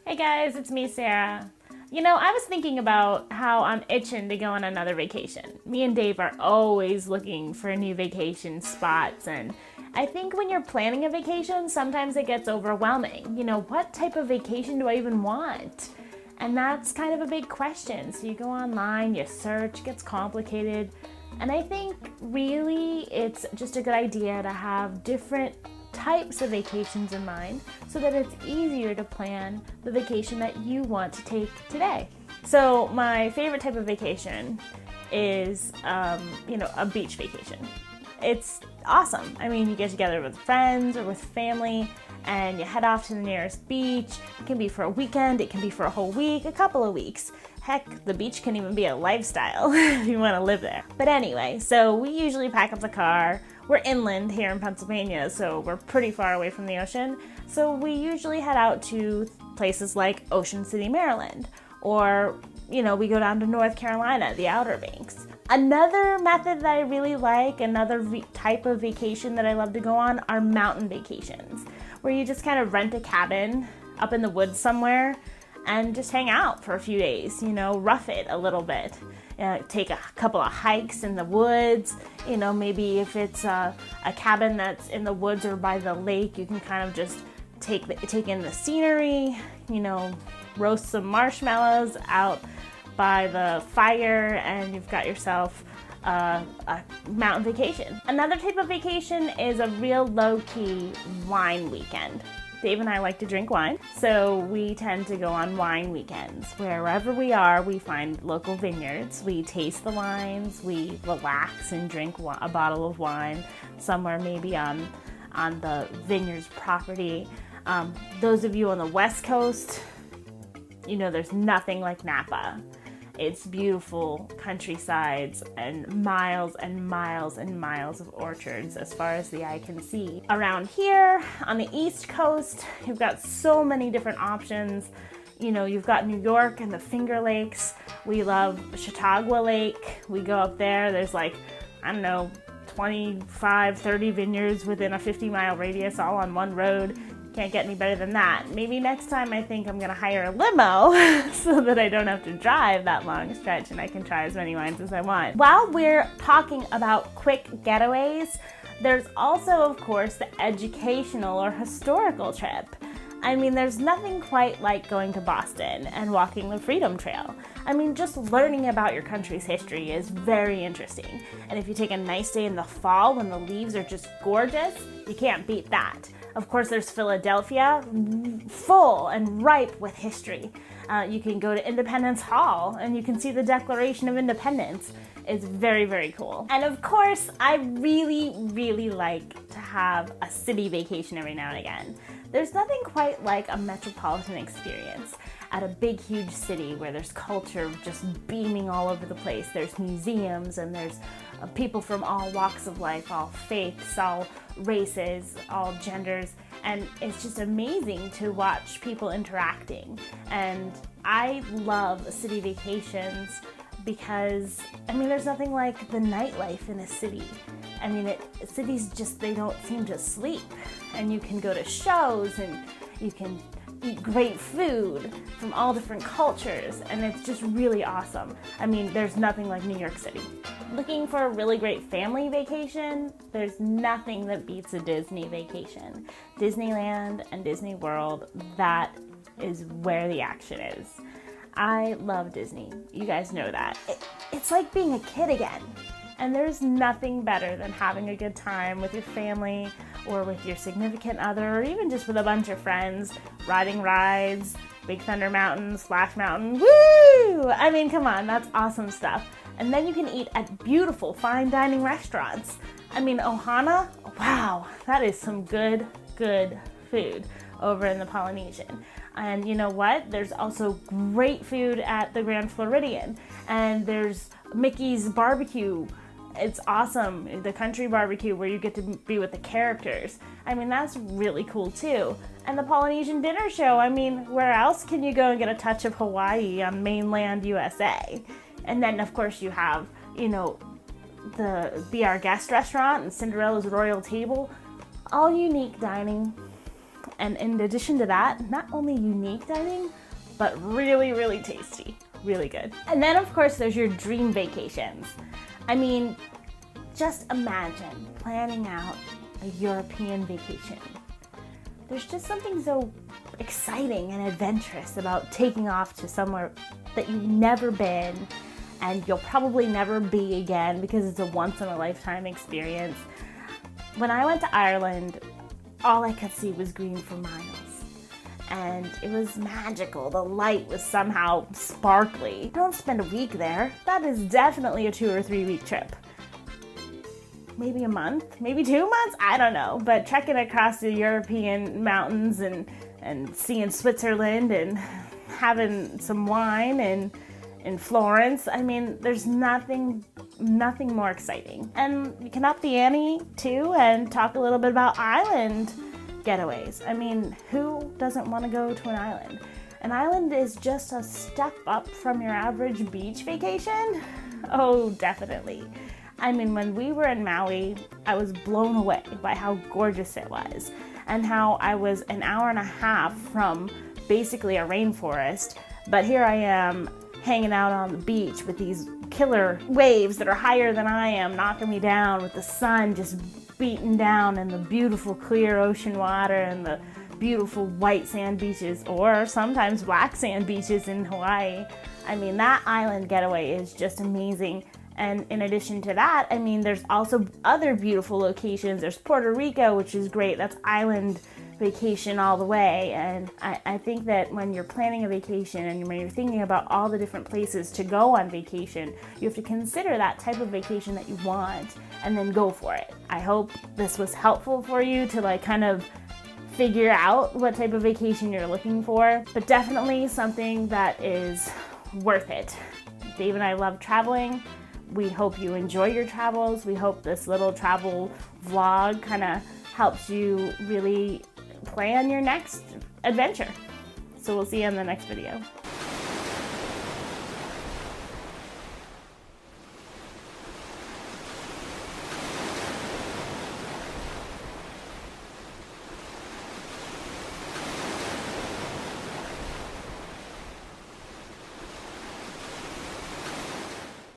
Hey guys, it's me, Sarah. I was thinking about how I'm itching to go on another vacation. Me and Dave are always looking for new vacation spots, and I think when you're planning a vacation, sometimes it gets overwhelming. What type of vacation do I even want? And that's kind of a big question. So you go online, you search, it gets complicated. And I think really it's just a good idea to have different types of vacations in mind so that it's easier to plan the vacation that you want to take today. So my favorite type of vacation is, a beach vacation. It's awesome. You get together with friends or with family and you head off to the nearest beach. It can be for a weekend, it can be for a whole week, a couple of weeks. Heck, the beach can even be a lifestyle if you want to live there. But anyway, so we usually pack up the car. We're inland here in Pennsylvania, so we're pretty far away from the ocean. So we usually head out to places like Ocean City, Maryland, or, we go down to North Carolina, the Outer Banks. Another method that I really like, another type of vacation that I love to go on are mountain vacations, where you just kind of rent a cabin up in the woods somewhere and just hang out for a few days, rough it a little bit. Take a couple of hikes in the woods, maybe if it's a cabin that's in the woods or by the lake, you can kind of just take in the scenery, roast some marshmallows out by the fire, and you've got yourself a mountain vacation. Another type of vacation is a real low-key wine weekend. Dave and I like to drink wine, so we tend to go on wine weekends. Wherever we are, we find local vineyards. We taste the wines, we relax and drink a bottle of wine somewhere maybe on the vineyard's property. Those of you on the West Coast, there's nothing like Napa. It's beautiful countrysides and miles and miles and miles of orchards as far as the eye can see. Around here on the East Coast, you've got so many different options. You've got New York and the Finger Lakes. We love Chautauqua Lake. We go up there. There's 25, 30 vineyards within a 50-mile radius all on one road. Can't get any better than that. Maybe next time I think I'm gonna hire a limo so that I don't have to drive that long stretch and I can try as many wines as I want. While we're talking about quick getaways, there's also, of course, the educational or historical trip. There's nothing quite like going to Boston and walking the Freedom Trail. Just learning about your country's history is very interesting. And if you take a nice day in the fall when the leaves are just gorgeous, you can't beat that. Of course, there's Philadelphia, full and ripe with history. You can go to Independence Hall and you can see the Declaration of Independence. It's very, very cool. And of course, I really, really like to have a city vacation every now and again. There's nothing quite like a metropolitan experience at a big, huge city where there's culture just beaming all over the place. There's museums and there's people from all walks of life, all faiths, all races, all genders, and it's just amazing to watch people interacting. And I love city vacations because, there's nothing like the nightlife in a city. Cities just, they don't seem to sleep. And you can go to shows and you can eat great food from all different cultures, and it's just really awesome. There's nothing like New York City. Looking for a really great family vacation, there's nothing that beats a Disney vacation. Disneyland and Disney World, that is where the action is. I love Disney. You guys know that. It's like being a kid again. And there's nothing better than having a good time with your family or with your significant other, or even just with a bunch of friends, riding rides, Big Thunder Mountain, Splash Mountain, woo! Come on, that's awesome stuff. And then you can eat at beautiful fine dining restaurants. Ohana, wow, that is some good food over in the Polynesian. And you know what? There's also great food at the Grand Floridian, and there's Mickey's Barbecue. It's awesome, the country barbecue where you get to be with the characters. That's really cool too. And the Polynesian dinner show, where else can you go and get a touch of Hawaii on mainland USA? And then of course you have, the Be Our Guest restaurant and Cinderella's Royal Table, all unique dining. And in addition to that, not only unique dining, but really, really tasty, really good. And then of course there's your dream vacations. I mean, just imagine planning out a European vacation. There's just something so exciting and adventurous about taking off to somewhere that you've never been and you'll probably never be again because it's a once-in-a-lifetime experience. When I went to Ireland, all I could see was green for miles. And it was magical. The light was somehow sparkly. Don't spend a week there. That is definitely a 2 or 3 week trip. Maybe a month, maybe 2 months, I don't know. But trekking across the European mountains and seeing Switzerland and having some wine and in Florence, I mean, there's nothing more exciting. And you can up the ante too and talk a little bit about island getaways. I mean, who doesn't want to go to an island? An island is just a step up from your average beach vacation. Oh, definitely. I mean, when we were in Maui, I was blown away by how gorgeous it was and how I was an hour and a half from basically a rainforest, but here I am hanging out on the beach with these killer waves that are higher than I am, knocking me down with the sun just beating down and the beautiful clear ocean water and the beautiful white sand beaches, or sometimes black sand beaches in Hawaii. I mean, that island getaway is just amazing. And in addition to that, I mean, there's also other beautiful locations. There's Puerto Rico, which is great. That's island vacation all the way. And I think that when you're planning a vacation and when you're thinking about all the different places to go on vacation, you have to consider that type of vacation that you want and then go for it. I hope this was helpful for you to kind of figure out what type of vacation you're looking for, but definitely something that is worth it. Dave and I love traveling. We hope you enjoy your travels. We hope this little travel vlog kind of helps you really plan your next adventure. So we'll see you in the next video.